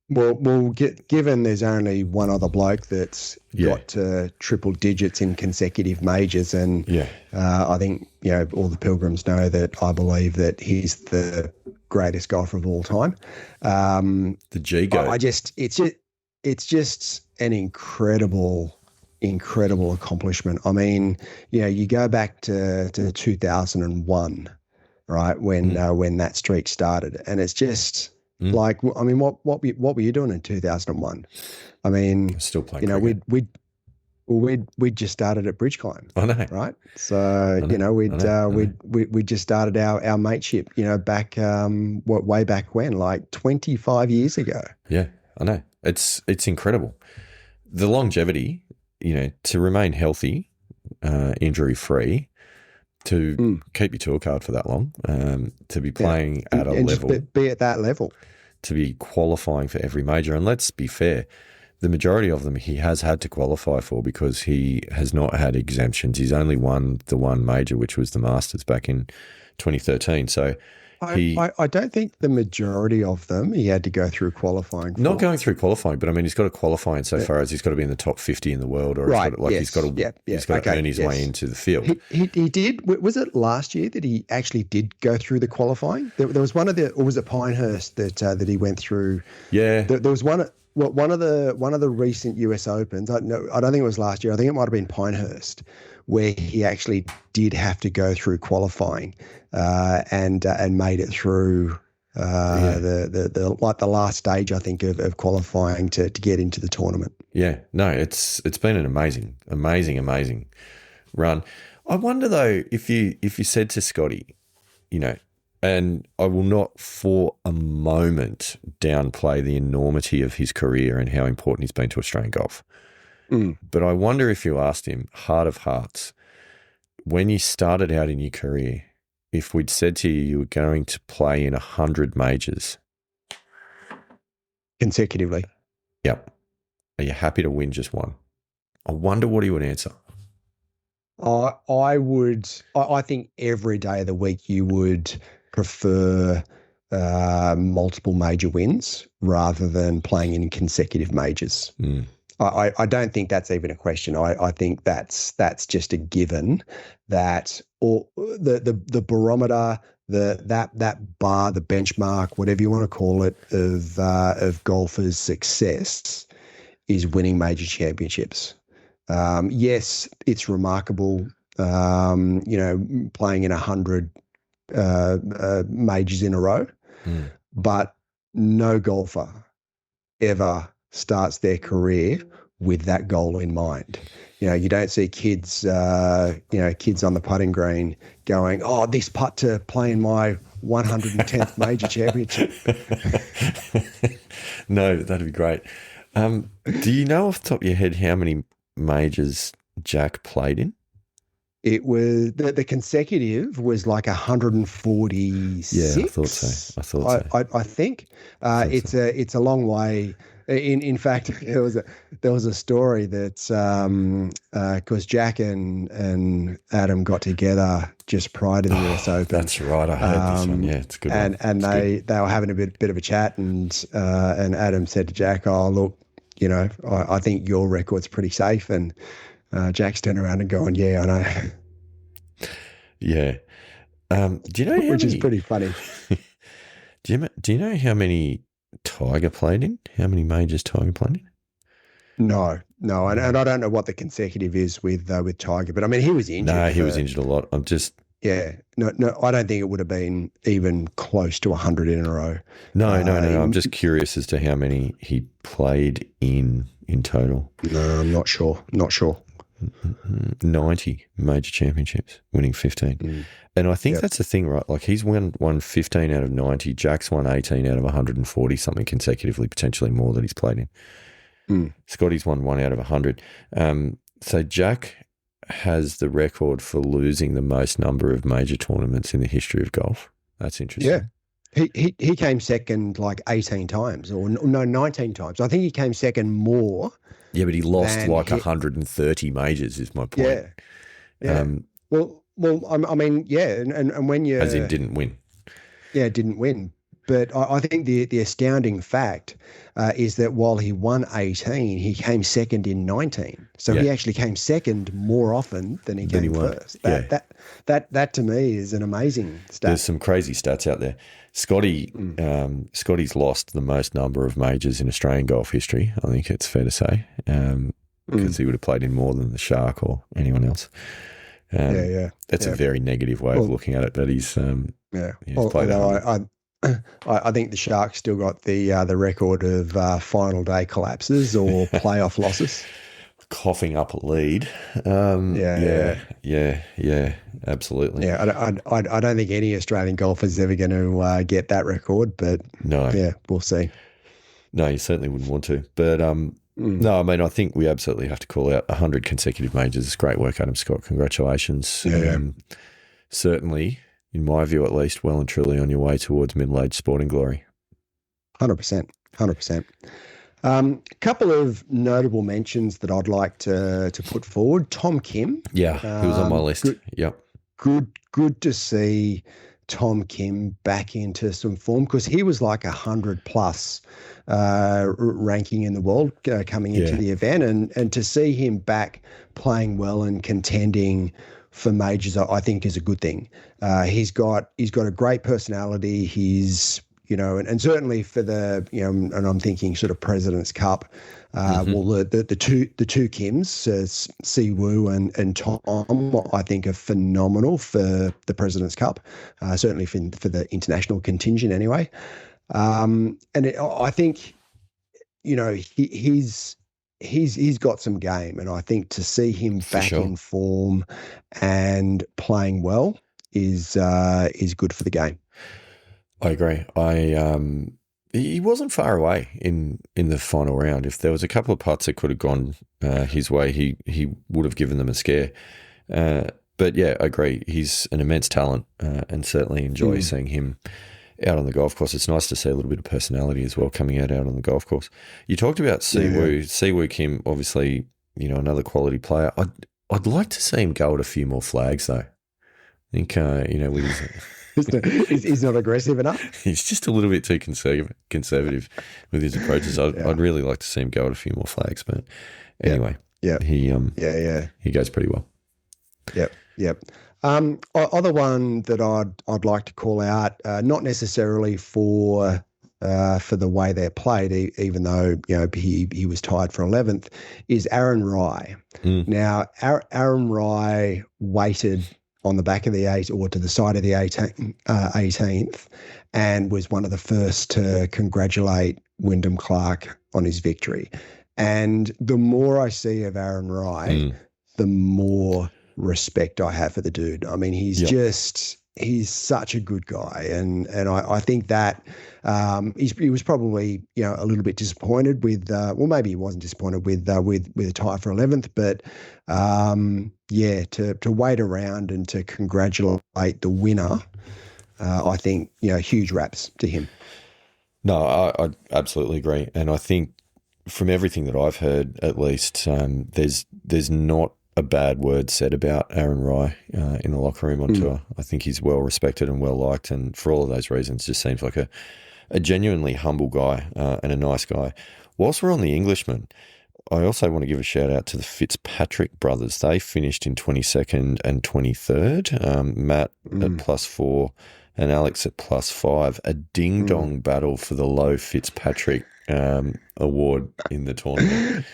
Given there's only one other bloke that's got to triple digits in consecutive majors, and I think all the Pilgrims know that I believe that he's the greatest golfer of all time. The G goat. It's just an incredible accomplishment. I mean, you go back to 2001, right, when that streak started, and it's just. Like, I mean, what were you doing in 2001? I mean, still playing cricket. we'd just started at bridge climb. I know, right? So we just started our mateship. Back way back when, like 25 years ago. Yeah, I know. It's incredible. The longevity, to remain healthy, injury free. To keep your tour card for that long, to be playing at a level. Just be at that level. To be qualifying for every major. And let's be fair, the majority of them he has had to qualify for because he has not had exemptions. He's only won the one major, which was the Masters back in 2013. So I don't think the majority of them he had to go through qualifying for. Not going through qualifying, but I mean, he's got to qualify insofar as he's got to be in the top 50 in the world, or he's got to earn his way into the field. He did. Was it last year that he actually did go through the qualifying? There was one of the, or was it Pinehurst that he went through? Yeah, there was one of the recent US Opens. I don't think it was last year. I think it might have been Pinehurst, where he actually did have to go through qualifying and made it through the last stage, I think, of qualifying to get into the tournament. Yeah, no, it's been an amazing run. I wonder though if you said to Scotty, and I will not for a moment downplay the enormity of his career and how important he's been to Australian golf. But I wonder if you asked him, heart of hearts, when you started out in your career, if we'd said to you were going to play in 100 majors. Consecutively. Yep. Are you happy to win just one? I wonder what he would answer. I would. I think every day of the week you would prefer multiple major wins rather than playing in consecutive majors. I don't think that's even a question. I think that's just a given that all the barometer, that bar, the benchmark, whatever you want to call it, of golfers' success is winning major championships. Yes, it's remarkable, playing in 100 majors in a row, but no golfer ever starts their career with that goal in mind. You don't see kids on the putting green going, "Oh, this putt to play in my 110th major championship." No, that'd be great. Do you know off the top of your head how many majors Jack played in? It was the consecutive was like 146. Yeah, I thought so. I think it's a long way. In fact, there was a story that because Jack and Adam got together just prior to the US Open. That's right. I heard this one. Yeah, it's a good. And they were having a bit of a chat, and Adam said to Jack, "Oh, look, I think your record's pretty safe." And Jack's turned around and going, "Yeah, I know." Yeah. Do you know how Which many, is pretty funny. Do you know how many Tiger played in? How many majors Tiger played in? No, and I don't know what the consecutive is with Tiger, but I mean he was injured. No, he was injured a lot. I'm just no, I don't think it would have been even close to 100 in a row. No. I'm just curious as to how many he played in total. No, I'm not sure. 90 major championships, winning 15. And I think that's the thing, right? Like he's won 15 out of 90. Jack's won 18 out of 140 something consecutively, potentially more that he's played in. Scotty's won 1 out of 100. So Jack has the record for losing the most number of major tournaments in the history of golf. That's interesting. Yeah. He came second like 18 times or no, 19 times. I think he came second more. Yeah, but he lost like 130 majors is my point. Yeah. Well, I mean, yeah, and when you... As in didn't win. Yeah, didn't win. But I think the astounding fact is that while he won 18, he came second in 19. So he actually came second more often than he came first. That to me is an amazing stat. There's some crazy stats out there. Scotty's lost the most number of majors in Australian golf history. I think it's fair to say, because he would have played in more than the Shark or anyone else. That's a very negative way of looking at it. But he's played. I think the Sharks still got the record of final day collapses or playoff losses. Coughing up a lead. Absolutely. Yeah, I don't think any Australian golfer is ever going to get that record, but we'll see. No, you certainly wouldn't want to. But no, I mean, I think we absolutely have to call out 100 consecutive majors. It's great work, Adam Scott. Congratulations. Certainly, in my view at least, well and truly on your way towards middle-aged sporting glory. 100%. A couple of notable mentions that I'd like to put forward. Tom Kim. Yeah, he was on my list. Good to see Tom Kim back into some form, because he was like 100+ ranking in the world coming into the event, and to see him back playing well and contending for majors, I think is a good thing. He's got a great personality. He's, and certainly for the, and I'm thinking sort of President's Cup. Well, the two Kims, Si Woo and Tom, I think are phenomenal for the President's Cup. Certainly for the international contingent anyway. I think, he's got some game, and I think to see him back in form and playing well is good for the game. I agree. He wasn't far away in the final round. If there was a couple of putts that could have gone his way, he would have given them a scare. But yeah, I agree. He's an immense talent, and certainly enjoy seeing him out on the golf course. It's nice to see a little bit of personality as well coming out on the golf course. You talked about Si Woo. Si Woo Kim, obviously, another quality player. I'd like to see him go at a few more flags though. I think he's not aggressive enough. He's just a little bit too conservative with his approaches. I'd really like to see him go at a few more flags, but anyway, he goes pretty well. Yep. Other one that I'd like to call out, not necessarily for the way they're played, even though he was tied for 11th, is Aaron Rai. Now, Aaron Rai waited on the back of the 8 or to the side of the 18th, and was one of the first to congratulate Wyndham Clark on his victory. And the more I see of Aaron Rai, the more respect I have for the dude. I mean, he's such a good guy, and I think that he was probably a little bit disappointed with maybe he wasn't disappointed with a tie for 11th, but to wait around and to congratulate the winner, I think huge raps to him. No, I absolutely agree, and I think from everything that I've heard, at least, there's not a bad word said about Aaron Rai in the locker room on tour. I think he's well respected and well liked, and for all of those reasons, just seems like a genuinely humble guy and a nice guy. Whilst we're on the Englishmen, I also want to give a shout out to the Fitzpatrick brothers. They finished in 22nd and 23rd. Matt at +4 and Alex at +5. A ding-dong battle for the Low Fitzpatrick award in the tournament.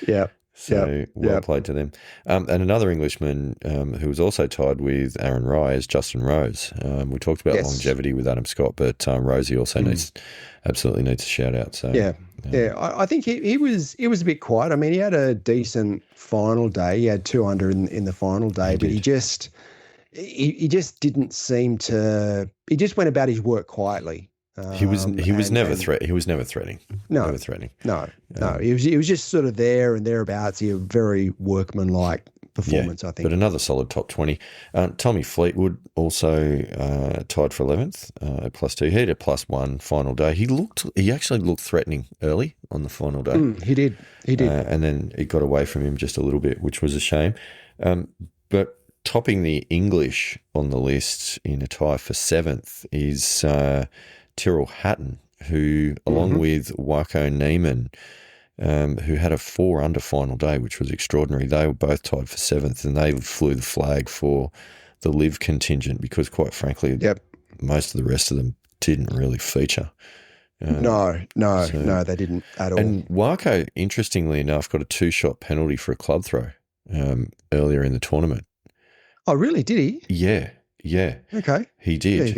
So well played to them. And another Englishman who was also tied with Aaron Rai is Justin Rose. We talked about longevity with Adam Scott, but Rosie also absolutely needs a shout out. So I think he was a bit quiet. I mean, he had a decent final day. He had 2 under in the final day, but he just didn't seem to. He just went about his work quietly. He was never threatening. No, never threatening. No. He was just sort of there and thereabouts. He had a very workmanlike performance, I think. But another solid top 20. Tommy Fleetwood also tied for 11th at +2. He had a +1 final day. He actually looked threatening early on the final day. He did. And then it got away from him just a little bit, which was a shame. But topping the English on the list in a tie for 7th is Tyrrell Hatton, who, along with Waco Neiman, who had a 4-under final day, which was extraordinary. They were both tied for 7th, and they flew the flag for the live contingent because, quite frankly, most of the rest of them didn't really feature. No, they didn't at all. And Waco, interestingly enough, got a 2-shot penalty for a club throw earlier in the tournament. Oh, really? Did he? Yeah. Okay. He did,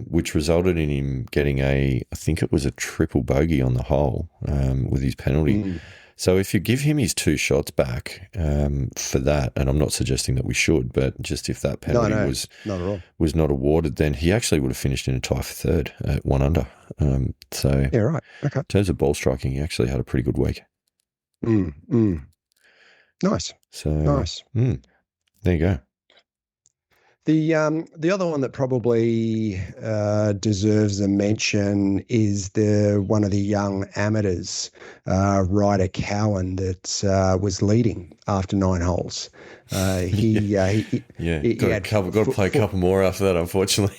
which resulted in him getting I think it was a triple bogey on the hole with his penalty. So if you give him his 2 shots back for that, and I'm not suggesting that we should, but just if that penalty was not awarded, then he actually would have finished in a tie for 3rd at 1 under. So yeah, right. Okay. In terms of ball striking, he actually had a pretty good week. Nice. So nice. There you go. The other one that probably deserves a mention is one of the young amateurs, Ryder Cowan, that was leading after 9 holes. Got to play a couple more after that, unfortunately.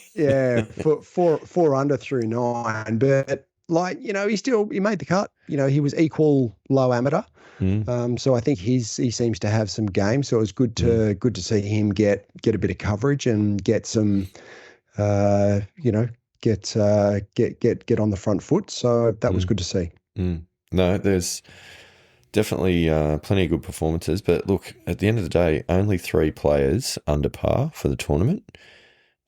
four under through 9, but he made the cut. He was equal low amateur. So I think he seems to have some game. So it was good to see him get a bit of coverage and get some, get on the front foot. So that was good to see. No, there's definitely plenty of good performances. But look, at the end of the day, only 3 players under par for the tournament.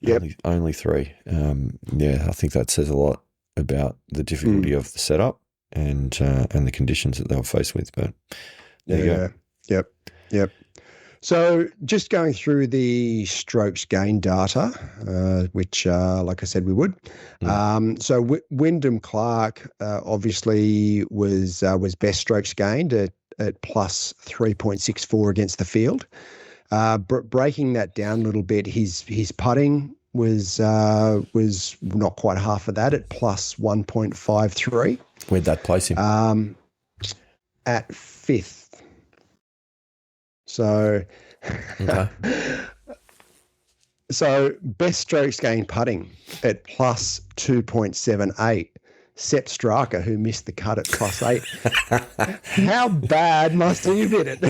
Yep. Only 3. I think that says a lot about the difficulty of the setup and the conditions that they were faced with. But there you go. Yep. So just going through the strokes gain data, which, like I said, we would. So Wyndham Clark obviously was best strokes gained at plus 3.64 against the field. Breaking that down a little bit, his putting was not quite half of that at plus 1.53. Where'd that place him? At 5th. So, so best strokes gained putting at plus 2.78. Sepp Straka, who missed the cut at plus 8. How bad must he have hit it?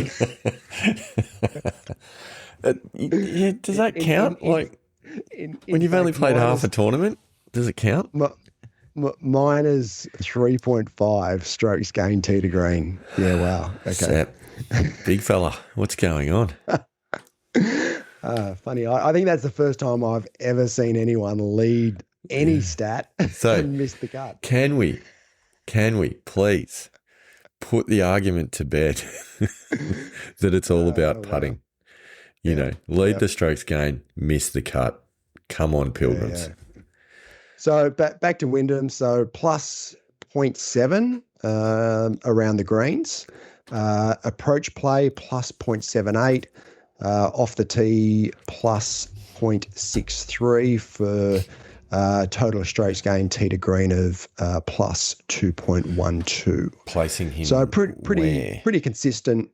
Does that count? When you've only played half a tournament, does it count? Mine is 3.5 strokes gained tee to green. Yeah, wow. Okay. Sepp, big fella, what's going on? Funny. I think that's the first time I've ever seen anyone lead any stat and miss the cut. Can we please put the argument to bed that it's all about putting? Lead the strokes gained, miss the cut. Come on, Pilgrims. So back to Wyndham. So plus 0.7 around the greens. Approach play plus 0.78. Off the tee plus 0.63 for total strokes gained tee to green of plus 2.12. Placing him so pretty consistent.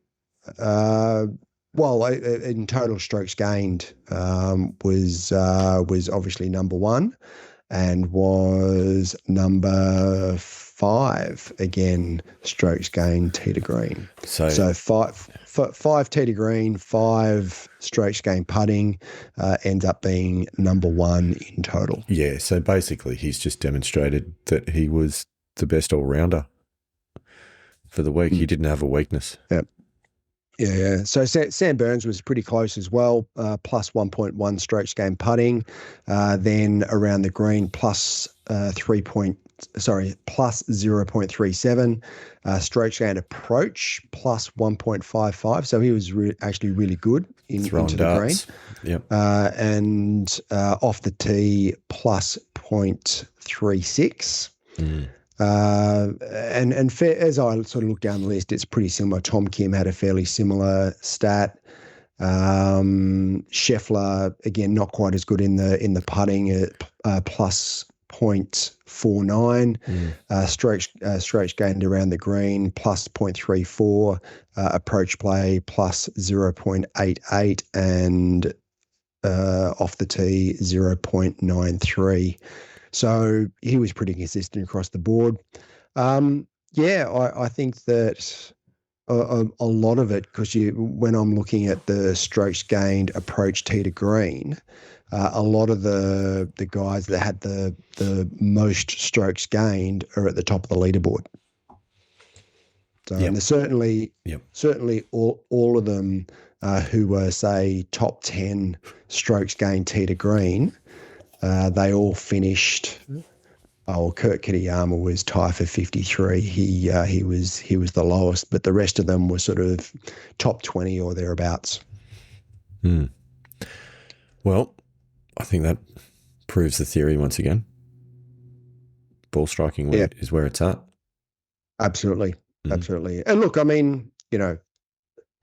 In total strokes gained was obviously number 1 and was number 5 again, strokes gained tee to green. So 5 tee to green, 5 strokes gained putting ends up being number 1 in total. Yeah, so basically he's just demonstrated that he was the best all-rounder for the week. He didn't have a weakness. Yep. Yeah. So Sam Burns was pretty close as well, plus 1.1 strokes gained putting. Then around the green, plus 0.37. Strokes gained approach, plus 1.55. So he was actually really good into the green. Yep. And off the tee, plus 0.36. And as I sort of look down the list, it's pretty similar. Tom Kim had a fairly similar stat. Scheffler, again, not quite as good in the putting at plus 0.49. Strokes gained around the green plus 0.34. Approach play plus 0.88 and off the tee 0.93. So he was pretty consistent across the board. I think that a lot of it, because when I'm looking at the strokes gained approach tee to green, a lot of the guys that had the most strokes gained are at the top of the leaderboard. So and there's certainly all of them who were, say, top 10 strokes gained tee to green, they all finished. Kurt Kitayama was tied for 53. He was the lowest, but the rest of them were sort of top 20 or thereabouts. Well, I think that proves the theory once again. Ball striking weight is where it's at. Absolutely. Absolutely. And look, I mean,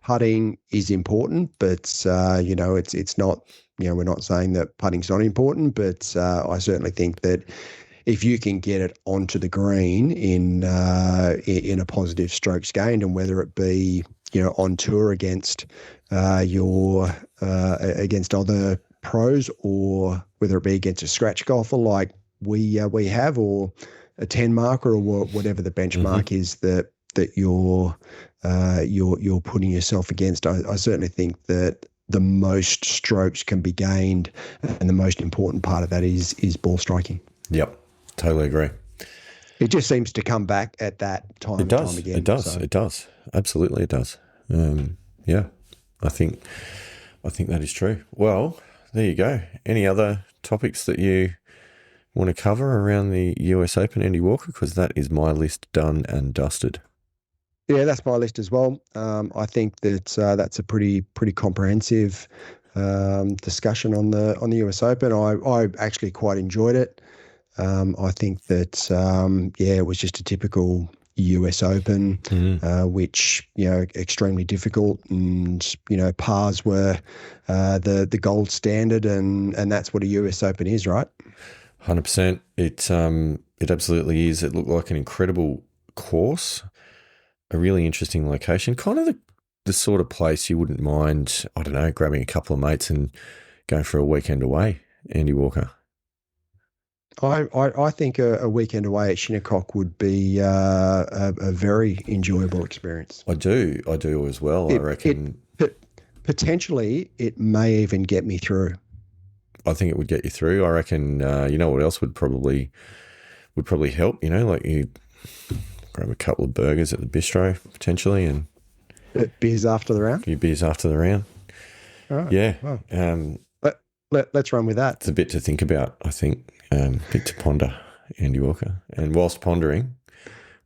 putting is important, but, it's not, we're not saying that putting's not important, but I certainly think that if you can get it onto the green in a positive strokes gained, and whether it be, on tour against against other pros, or whether it be against a scratch golfer like we have, or a 10 marker, or whatever the benchmark is that you're putting yourself against, I certainly think that the most strokes can be gained, and the most important part of that is ball striking. Yep, totally agree. It just seems to come back at that time and time again. It does. It does. Absolutely, it does. I think that is true. Well, there you go. Any other topics that you want to cover around the US Open, Andy Walker? Because that is my list done and dusted. Yeah, that's my list as well. I think that that's a pretty comprehensive discussion on the US Open. I actually quite enjoyed it. I think that it was just a typical US Open, which extremely difficult, and pars were the gold standard, and that's what a US Open is, right? 100%. It absolutely is. It looked like an incredible course. A really interesting location, kind of the sort of place you wouldn't mind, I don't know, grabbing a couple of mates and going for a weekend away, Andy Walker. I think a weekend away at Shinnecock would be a very enjoyable experience. I do as well. I reckon potentially it may even get me through. I think it would get you through. I reckon. What else would probably help? Like you grab a couple of burgers at the bistro potentially, and beers after the round. A few beers after the round. Right. Yeah. Wow. Let's run with that. It's a bit to think about, I think. A bit to ponder, Andy Walker. And whilst pondering,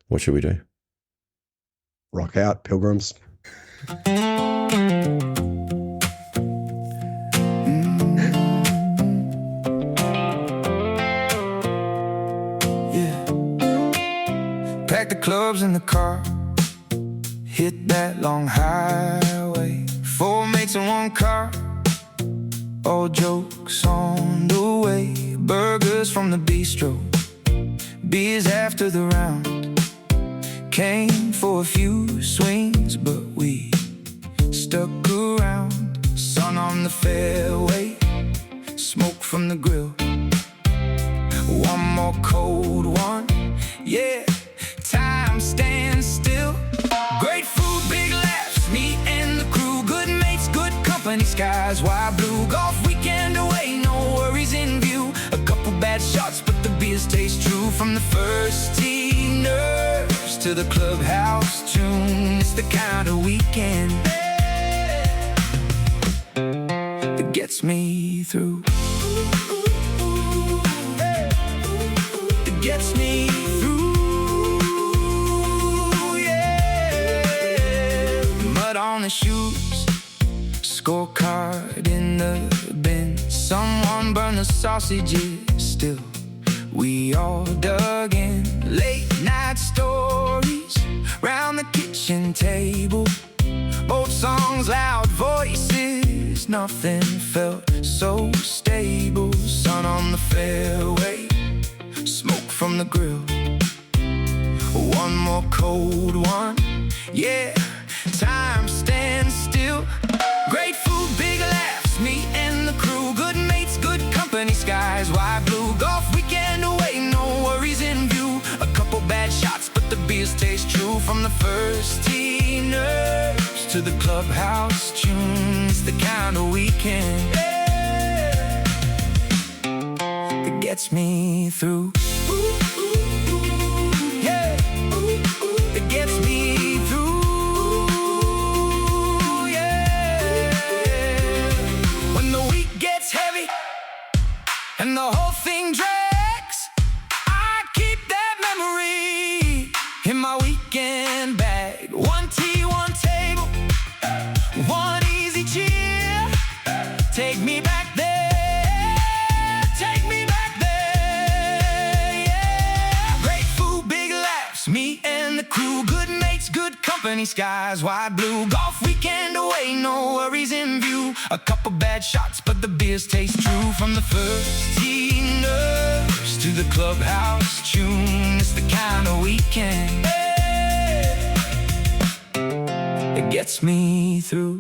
what should we do? Rock out, pilgrims. Pack the clubs in the car, hit that long highway. 4 mates in 1 car, all jokes on the way. Burgers from the bistro, beers after the round. Came for a few swings, but we stuck around. Sun on the fairway, smoke from the grill. One more cold one, yeah. Time stands still. Great food, big laughs, me and the crew. Good mates, good company, skies wide blue. Golf weekend away, no worries in view. A couple bad shots, but the beers taste true. From the first tee nerves to the clubhouse tune, it's the kind of weekend that gets me through. It gets me through. On the shoes, scorecard in the bin. Someone burned the sausages, still we all dug in. Late night stories round the kitchen table. Old songs, loud voices, nothing felt so stable. Sun on the fairway, smoke from the grill. One more cold one, yeah. Time stands still. Great food, big laughs, me and the crew. Good mates, good company, skies wide blue. Golf weekend away, From the first tee nerves to the clubhouse tunes, the kind of weekend that gets me through. Yeah, that gets me through. Yeah, when the week gets heavy and the whole thing drags, I keep that memory in my weekend bag. One tea, one table, one easy cheer. Take me back there, take me back there, yeah. Great food, big laughs, me and the crew. Good mates, good company, skies wide blue. Golf weekend away, no worries in view. A couple bad shots, but the beers taste true. From the first tee nerves to the clubhouse tune, it's the kind of weekend it gets me through.